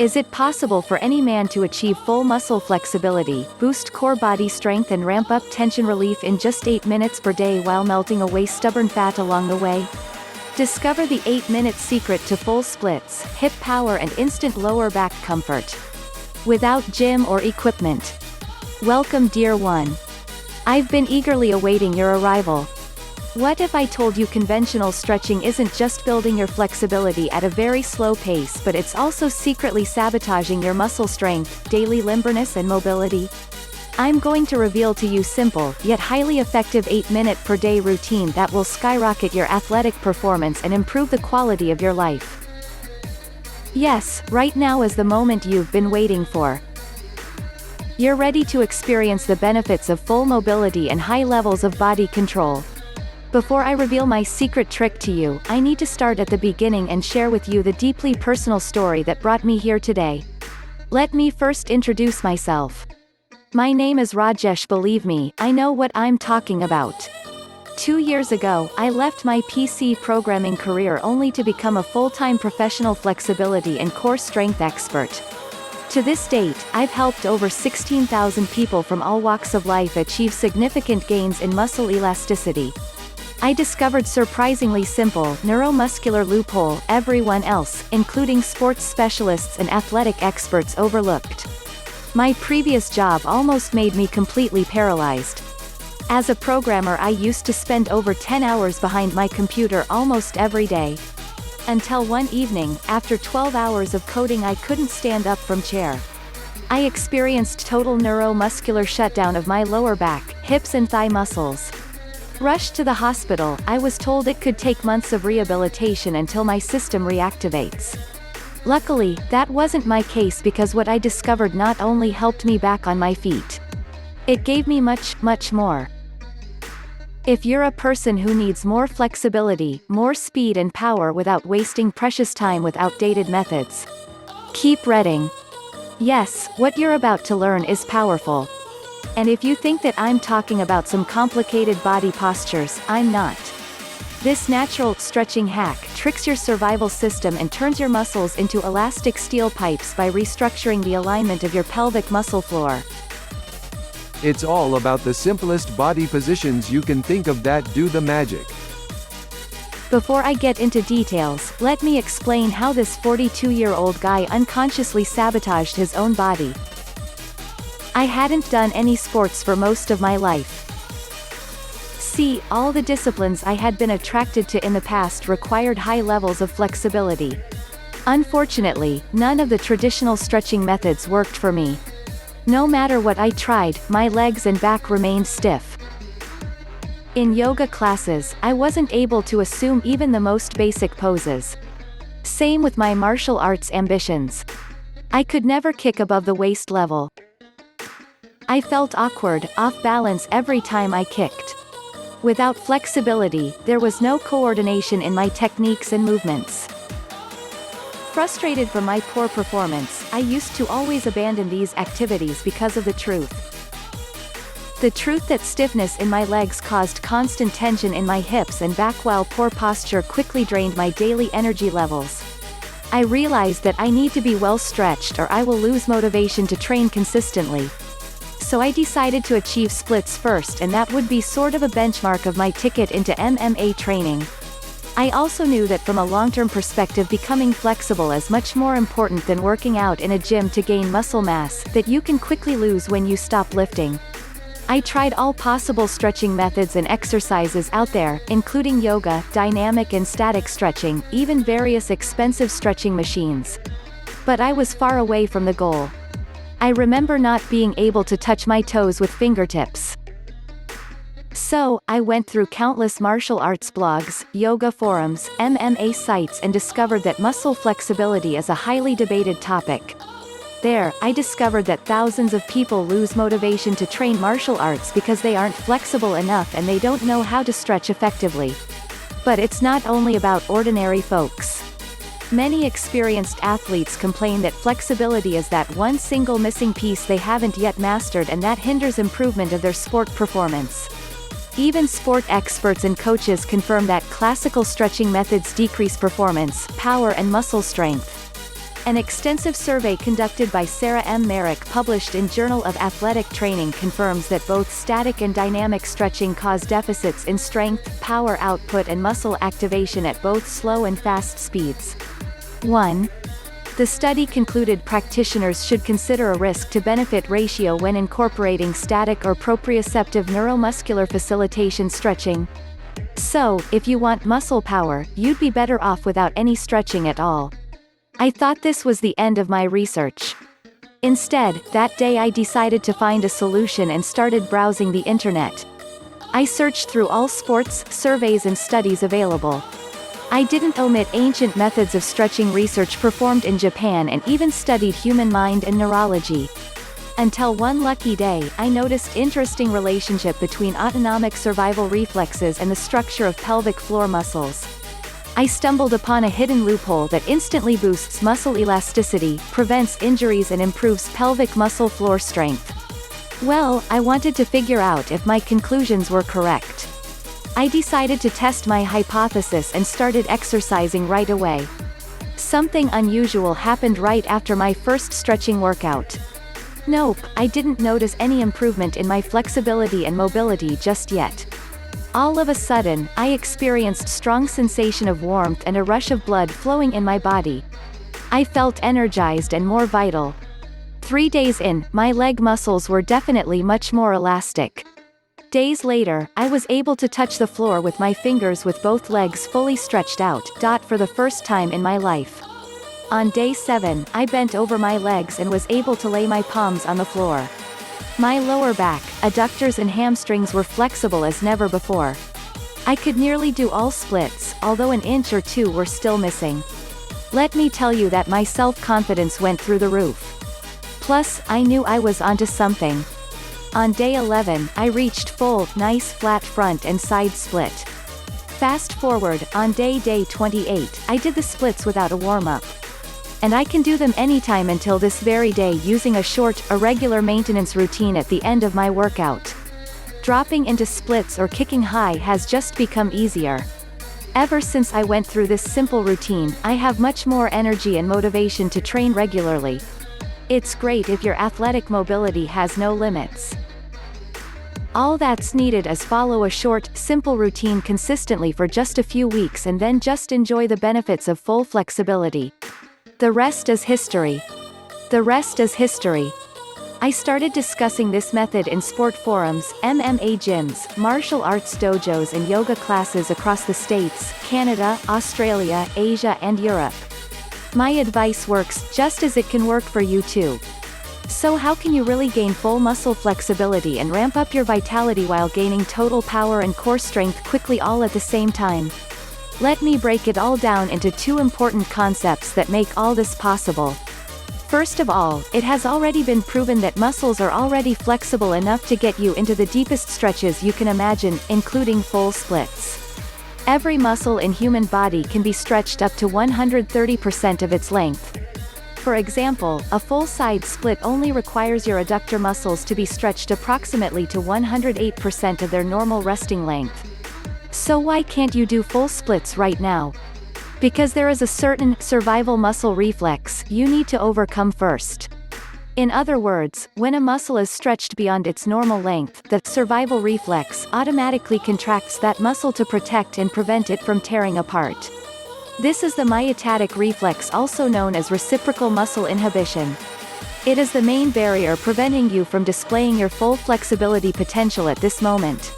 Is it possible for any man to achieve full muscle flexibility, boost core body strength and ramp up tension relief in just 8 minutes per day while melting away stubborn fat along the way? Discover the 8-minute secret to full splits, hip power and instant lower back comfort. Without gym or equipment. Welcome dear one. I've been eagerly awaiting your arrival. What if I told you conventional stretching isn't just building your flexibility at a very slow pace but it's also secretly sabotaging your muscle strength, daily limberness and mobility? I'm going to reveal to you simple, yet highly effective 8-minute per day routine that will skyrocket your athletic performance and improve the quality of your life. Yes, right now is the moment you've been waiting for. You're ready to experience the benefits of full mobility and high levels of body control. Before I reveal my secret trick to you, I need to start at the beginning and share with you the deeply personal story that brought me here today. Let me first introduce myself. My name is Rajesh. Believe me, I know what I'm talking about. 2 years ago, I left my PC programming career only to become a full-time professional flexibility and core strength expert. To this date, I've helped over 16,000 people from all walks of life achieve significant gains in muscle elasticity. I discovered surprisingly simple neuromuscular loophole everyone else, including sports specialists and athletic experts, overlooked. My previous job almost made me completely paralyzed. As a programmer, I used to spend over 10 hours behind my computer almost every day. Until one evening, after 12 hours of coding, I couldn't stand up from chair. I experienced total neuromuscular shutdown of my lower back, hips and thigh muscles. Rushed to the hospital, I was told it could take months of rehabilitation until my system reactivates. Luckily, that wasn't my case because what I discovered not only helped me back on my feet. It gave me much, much more. If you're a person who needs more flexibility, more speed and power without wasting precious time with outdated methods, keep reading. Yes, what you're about to learn is powerful. And if you think that I'm talking about some complicated body postures, I'm not. This natural stretching hack tricks your survival system and turns your muscles into elastic steel pipes by restructuring the alignment of your pelvic muscle floor. It's all about the simplest body positions you can think of that do the magic. Before I get into details, let me explain how this 42-year-old guy unconsciously sabotaged his own body. I hadn't done any sports for most of my life. See, all the disciplines I had been attracted to in the past required high levels of flexibility. Unfortunately, none of the traditional stretching methods worked for me. No matter what I tried, my legs and back remained stiff. In yoga classes, I wasn't able to assume even the most basic poses. Same with my martial arts ambitions. I could never kick above the waist level. I felt awkward, off balance every time I kicked. Without flexibility, there was no coordination in my techniques and movements. Frustrated from my poor performance, I used to always abandon these activities because of the truth. The truth that stiffness in my legs caused constant tension in my hips and back, while poor posture quickly drained my daily energy levels. I realized that I need to be well stretched or I will lose motivation to train consistently. So I decided to achieve splits first, and that would be sort of a benchmark of my ticket into MMA training. I also knew that from a long-term perspective, becoming flexible is much more important than working out in a gym to gain muscle mass that you can quickly lose when you stop lifting. I tried all possible stretching methods and exercises out there, including yoga, dynamic and static stretching, even various expensive stretching machines. But I was far away from the goal. I remember not being able to touch my toes with fingertips. So, I went through countless martial arts blogs, yoga forums, MMA sites, and discovered that muscle flexibility is a highly debated topic. There, I discovered that thousands of people lose motivation to train martial arts because they aren't flexible enough and they don't know how to stretch effectively. But it's not only about ordinary folks. Many experienced athletes complain that flexibility is that one single missing piece they haven't yet mastered, and that hinders improvement of their sport performance. Even sport experts and coaches confirm that classical stretching methods decrease performance, power and muscle strength. An extensive survey conducted by Sarah M. Merrick published in Journal of Athletic Training confirms that both static and dynamic stretching cause deficits in strength, power output and muscle activation at both slow and fast speeds. 1. The study concluded practitioners should consider a risk-to-benefit ratio when incorporating static or proprioceptive neuromuscular facilitation stretching. So, if you want muscle power, you'd be better off without any stretching at all. I thought this was the end of my research. Instead, that day I decided to find a solution and started browsing the internet. I searched through all sports, surveys and studies available. I didn't omit ancient methods of stretching research performed in Japan and even studied human mind and neurology. Until one lucky day, I noticed interesting relationship between autonomic survival reflexes and the structure of pelvic floor muscles. I stumbled upon a hidden loophole that instantly boosts muscle elasticity, prevents injuries and improves pelvic muscle floor strength. Well, I wanted to figure out if my conclusions were correct. I decided to test my hypothesis and started exercising right away. Something unusual happened right after my first stretching workout. Nope, I didn't notice any improvement in my flexibility and mobility just yet. All of a sudden, I experienced strong sensation of warmth and a rush of blood flowing in my body. I felt energized and more vital. 3 days in, my leg muscles were definitely much more elastic. Days later, I was able to touch the floor with my fingers with both legs fully stretched out, for the first time in my life. On day 7, I bent over my legs and was able to lay my palms on the floor. My lower back, adductors and hamstrings were flexible as never before. I could nearly do all splits, although an inch or two were still missing. Let me tell you that my self-confidence went through the roof. Plus, I knew I was onto something. On day 11, I reached full, nice flat front and side split. Fast forward, on day 28, I did the splits without a warm-up. And I can do them anytime until this very day using a short, irregular maintenance routine at the end of my workout. Dropping into splits or kicking high has just become easier. Ever since I went through this simple routine, I have much more energy and motivation to train regularly. It's great if your athletic mobility has no limits. All that's needed is follow a short, simple routine consistently for just a few weeks and then just enjoy the benefits of full flexibility. The rest is history. The rest is history. I started discussing this method in sport forums, MMA gyms, martial arts dojos and yoga classes across the States, Canada, Australia, Asia and Europe. My advice works just as it can work for you too. So how can you really gain full muscle flexibility and ramp up your vitality while gaining total power and core strength quickly all at the same time? Let me break it all down into 2 important concepts that make all this possible. First of all, it has already been proven that muscles are already flexible enough to get you into the deepest stretches you can imagine, including full splits. Every muscle in human body can be stretched up to 130% of its length. For example, a full side split only requires your adductor muscles to be stretched approximately to 108% of their normal resting length. So why can't you do full splits right now? Because there is a certain survival muscle reflex you need to overcome first. In other words, when a muscle is stretched beyond its normal length, the survival reflex automatically contracts that muscle to protect and prevent it from tearing apart. This is the myotatic reflex, also known as reciprocal muscle inhibition. It is the main barrier preventing you from displaying your full flexibility potential at this moment.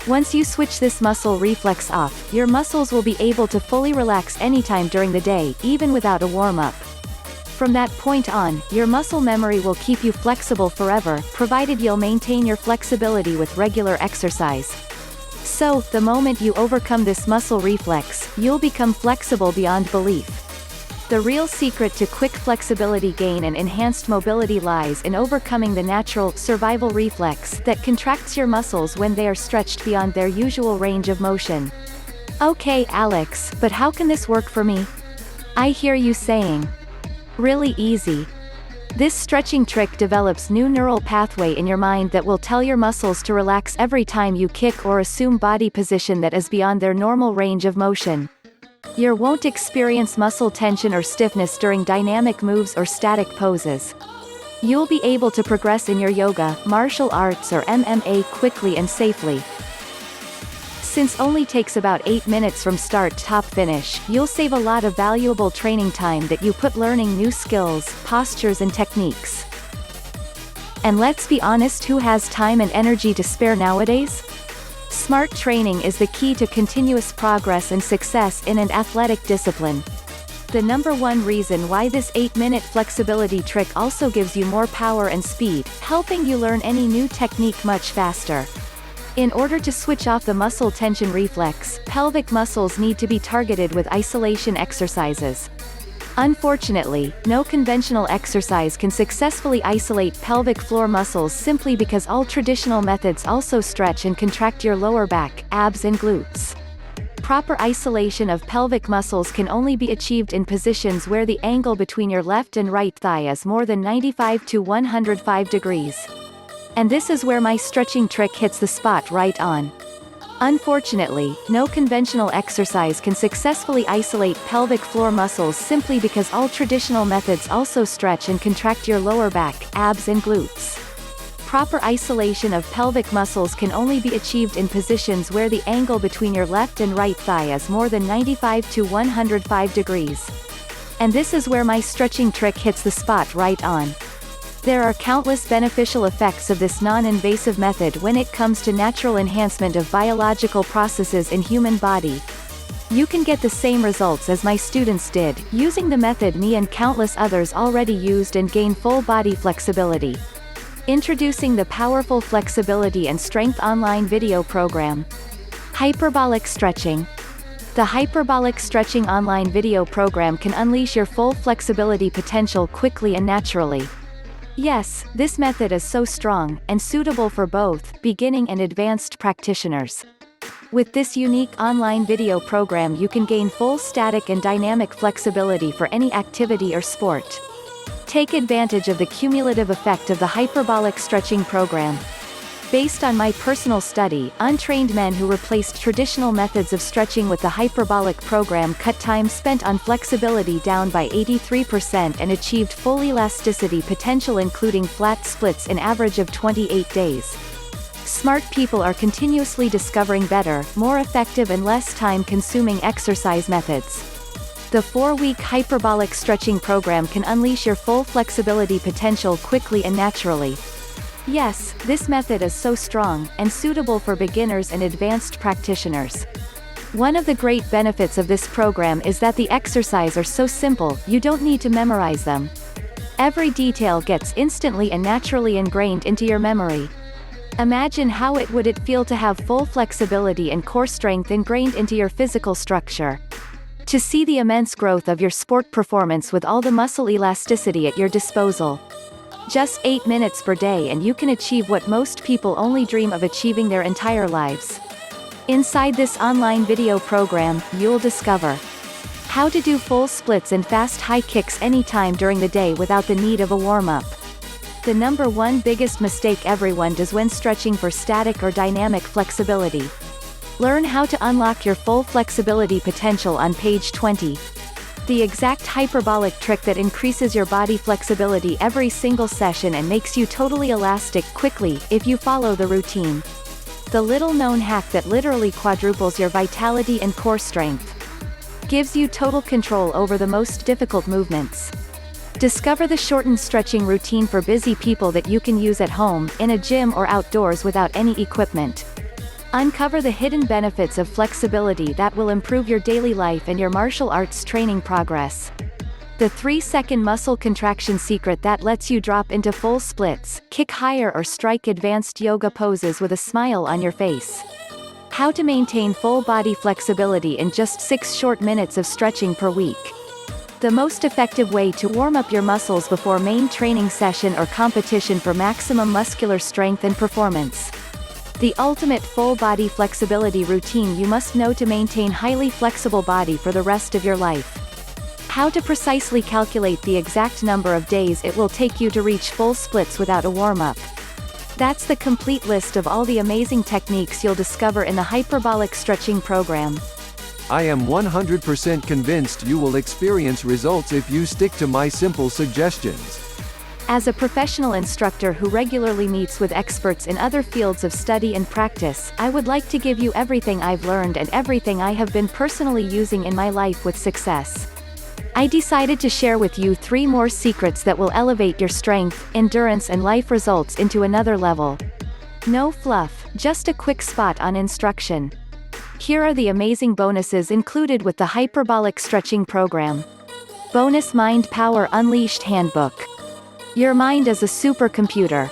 Once you switch this muscle reflex off, your muscles will be able to fully relax anytime during the day, even without a warm-up. From that point on, your muscle memory will keep you flexible forever, provided you'll maintain your flexibility with regular exercise. So, the moment you overcome this muscle reflex, you'll become flexible beyond belief. The real secret to quick flexibility gain and enhanced mobility lies in overcoming the natural, survival reflex that contracts your muscles when they are stretched beyond their usual range of motion. Okay, Alex, but how can this work for me? I hear you saying. Really easy. This stretching trick develops new neural pathway in your mind that will tell your muscles to relax every time you kick or assume body position that is beyond their normal range of motion. You won't experience muscle tension or stiffness during dynamic moves or static poses. You'll be able to progress in your yoga, martial arts or MMA quickly and safely. Since only takes about 8 minutes from start to top finish, you'll save a lot of valuable training time that you put learning new skills, postures and techniques. And let's be honest, who has time and energy to spare nowadays? Smart training is the key to continuous progress and success in an athletic discipline. The number one reason why this 8-minute flexibility trick also gives you more power and speed, helping you learn any new technique much faster. In order to switch off the muscle tension reflex, pelvic muscles need to be targeted with isolation exercises. Unfortunately, no conventional exercise can successfully isolate pelvic floor muscles simply because all traditional methods also stretch and contract your lower back, abs and glutes. Proper isolation of pelvic muscles can only be achieved in positions where the angle between your left and right thigh is more than 95 to 105 degrees. And this is where my stretching trick hits the spot right on. Unfortunately, no conventional exercise can successfully isolate pelvic floor muscles simply because all traditional methods also stretch and contract your lower back, abs and glutes. Proper isolation of pelvic muscles can only be achieved in positions where the angle between your left and right thigh is more than 95 to 105 degrees. And this is where my stretching trick hits the spot right on. There are countless beneficial effects of this non-invasive method when it comes to natural enhancement of biological processes in human body. You can get the same results as my students did, using the method me and countless others already used and gain full body flexibility. Introducing the powerful flexibility and strength online video program. Hyperbolic stretching. The Hyperbolic Stretching online video program can unleash your full flexibility potential quickly and naturally. Yes, this method is so strong, and suitable for both beginning and advanced practitioners. With this unique online video program you can gain full static and dynamic flexibility for any activity or sport. Take advantage of the cumulative effect of the hyperbolic stretching program. Based on my personal study, untrained men who replaced traditional methods of stretching with the hyperbolic program cut time spent on flexibility down by 83% and achieved full elasticity potential including flat splits in average of 28 days. Smart people are continuously discovering better, more effective and less time-consuming exercise methods. The 4-week hyperbolic stretching program can unleash your full flexibility potential quickly and naturally. Yes, this method is so strong, and suitable for beginners and advanced practitioners. One of the great benefits of this program is that the exercises are so simple, you don't need to memorize them. Every detail gets instantly and naturally ingrained into your memory. Imagine how it would feel to have full flexibility and core strength ingrained into your physical structure. To see the immense growth of your sport performance with all the muscle elasticity at your disposal. Just 8 minutes per day and you can achieve what most people only dream of achieving their entire lives. Inside this online video program, you'll discover how to do full splits and fast high kicks anytime during the day without the need of a warm-up. The number one biggest mistake everyone does when stretching for static or dynamic flexibility. Learn how to unlock your full flexibility potential on page 20. The exact hyperbolic trick that increases your body flexibility every single session and makes you totally elastic quickly, if you follow the routine. The little-known hack that literally quadruples your vitality and core strength. Gives you total control over the most difficult movements. Discover the shortened stretching routine for busy people that you can use at home, in a gym or outdoors without any equipment. Uncover the hidden benefits of flexibility that will improve your daily life and your martial arts training progress. The 3-second muscle contraction secret that lets you drop into full splits, kick higher or strike advanced yoga poses with a smile on your face. How to maintain full body flexibility in just 6 short minutes of stretching per week. The most effective way to warm up your muscles before main training session or competition for maximum muscular strength and performance. The ultimate full body flexibility routine you must know to maintain highly flexible body for the rest of your life. How to precisely calculate the exact number of days it will take you to reach full splits without a warm-up. That's the complete list of all the amazing techniques you'll discover in the hyperbolic stretching program. I am 100% convinced you will experience results if you stick to my simple suggestions. As a professional instructor who regularly meets with experts in other fields of study and practice, I would like to give you everything I've learned and everything I have been personally using in my life with success. I decided to share with you 3 more secrets that will elevate your strength, endurance and life results into another level. No fluff, just a quick spot on instruction. Here are the amazing bonuses included with the Hyperbolic Stretching Program. Bonus Mind Power Unleashed Handbook. Your mind is a supercomputer.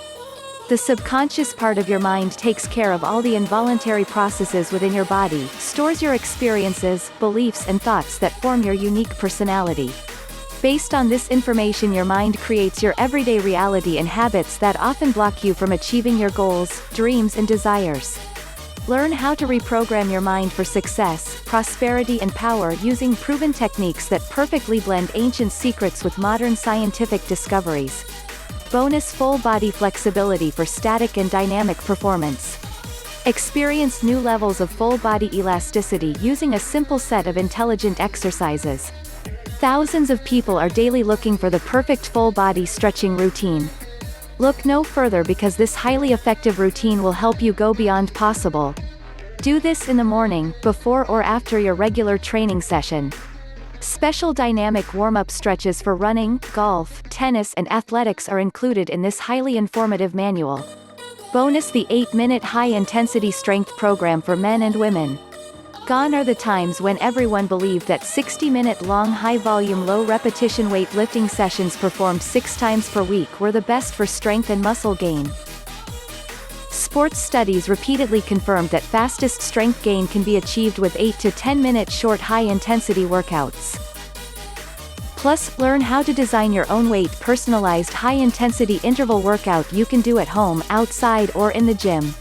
The subconscious part of your mind takes care of all the involuntary processes within your body, stores your experiences, beliefs and thoughts that form your unique personality. Based on this information, your mind creates your everyday reality and habits that often block you from achieving your goals, dreams and desires. Learn how to reprogram your mind for success, prosperity and power using proven techniques that perfectly blend ancient secrets with modern scientific discoveries. Bonus Full Body Flexibility for static and dynamic performance. Experience new levels of full body elasticity using a simple set of intelligent exercises. Thousands of people are daily looking for the perfect full body stretching routine. Look no further because this highly effective routine will help you go beyond possible. Do this in the morning, before or after your regular training session. Special dynamic warm-up stretches for running, golf, tennis and athletics are included in this highly informative manual. Bonus the 8-minute high-intensity strength program for men and women. Gone are the times when everyone believed that 60-minute long high-volume low-repetition weightlifting sessions performed 6 times per week were the best for strength and muscle gain. Sports studies repeatedly confirmed that fastest strength gain can be achieved with 8 to 10-minute short high-intensity workouts. Plus, learn how to design your own personalized high-intensity interval workout you can do at home, outside or in the gym.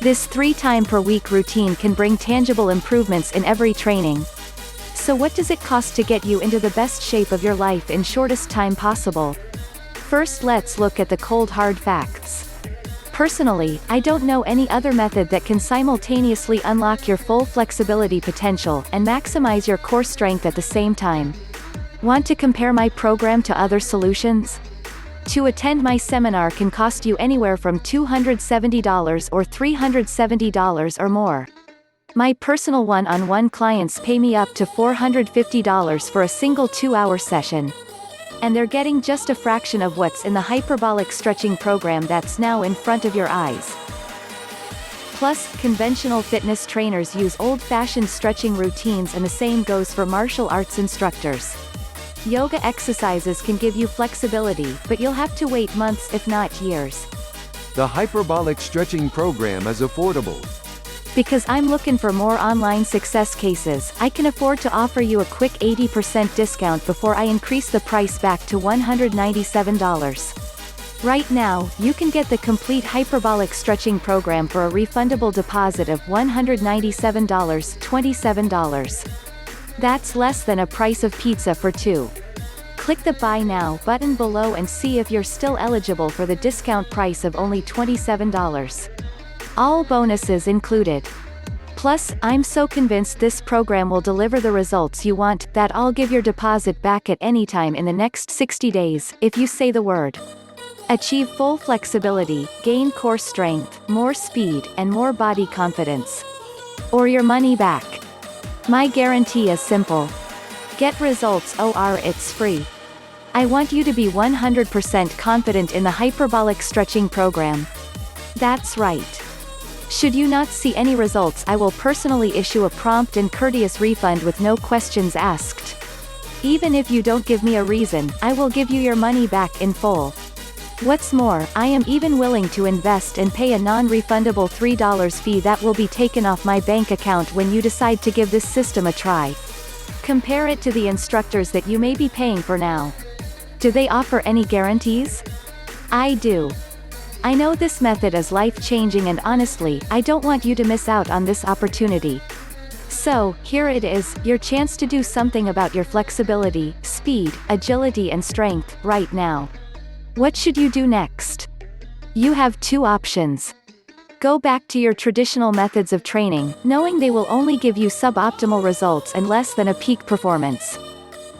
This 3-time-per-week routine can bring tangible improvements in every training. So what does it cost to get you into the best shape of your life in shortest time possible? First, let's look at the cold hard facts. Personally, I don't know any other method that can simultaneously unlock your full flexibility potential and maximize your core strength at the same time. Want to compare my program to other solutions? To attend my seminar can cost you anywhere from $270 or $370 or more. My personal one-on-one clients pay me up to $450 for a single 2-hour session. And they're getting just a fraction of what's in the Hyperbolic Stretching Program that's now in front of your eyes. Plus, conventional fitness trainers use old-fashioned stretching routines, and the same goes for martial arts instructors. Yoga exercises can give you flexibility, but you'll have to wait months if not years. The Hyperbolic Stretching Program is affordable. Because I'm looking for more online success cases, I can afford to offer you a quick 80% discount before I increase the price back to $197. Right now, you can get the complete Hyperbolic Stretching Program for a refundable deposit of $197.27. That's less than a price of pizza for 2. Click the Buy Now button below and see if you're still eligible for the discount price of only $27. All bonuses included. Plus, I'm so convinced this program will deliver the results you want that I'll give your deposit back at any time in the next 60 days, if you say the word. Achieve full flexibility, gain core strength, more speed, and more body confidence. Or your money back. My guarantee is simple. Get results or it's free. I want you to be 100% confident in the Hyperbolic Stretching Program. That's right. Should you not see any results, I will personally issue a prompt and courteous refund with no questions asked. Even if you don't give me a reason, I will give you your money back in full. What's more, I am even willing to invest and pay a non-refundable $3 fee that will be taken off my bank account when you decide to give this system a try. Compare it to the instructors that you may be paying for now. Do they offer any guarantees? I do. I know this method is life-changing, and honestly, I don't want you to miss out on this opportunity. So, here it is, your chance to do something about your flexibility, speed, agility and strength, right now. What should you do next? You have 2 options. Go back to your traditional methods of training, knowing they will only give you suboptimal results and less than a peak performance.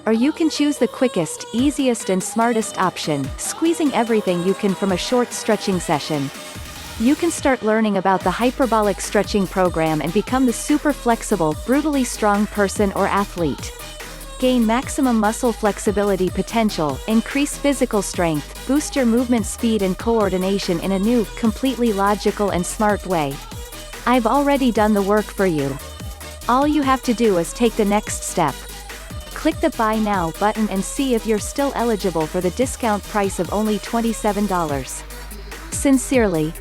Or you can choose the quickest, easiest and smartest option, squeezing everything you can from a short stretching session. You can start learning about the hyperbolic stretching program and become the super flexible, brutally strong person or athlete. Gain maximum muscle flexibility potential, increase physical strength, boost your movement speed and coordination in a new, completely logical and smart way. I've already done the work for you. All you have to do is take the next step. Click the Buy Now button and see if you're still eligible for the discount price of only $27. Sincerely,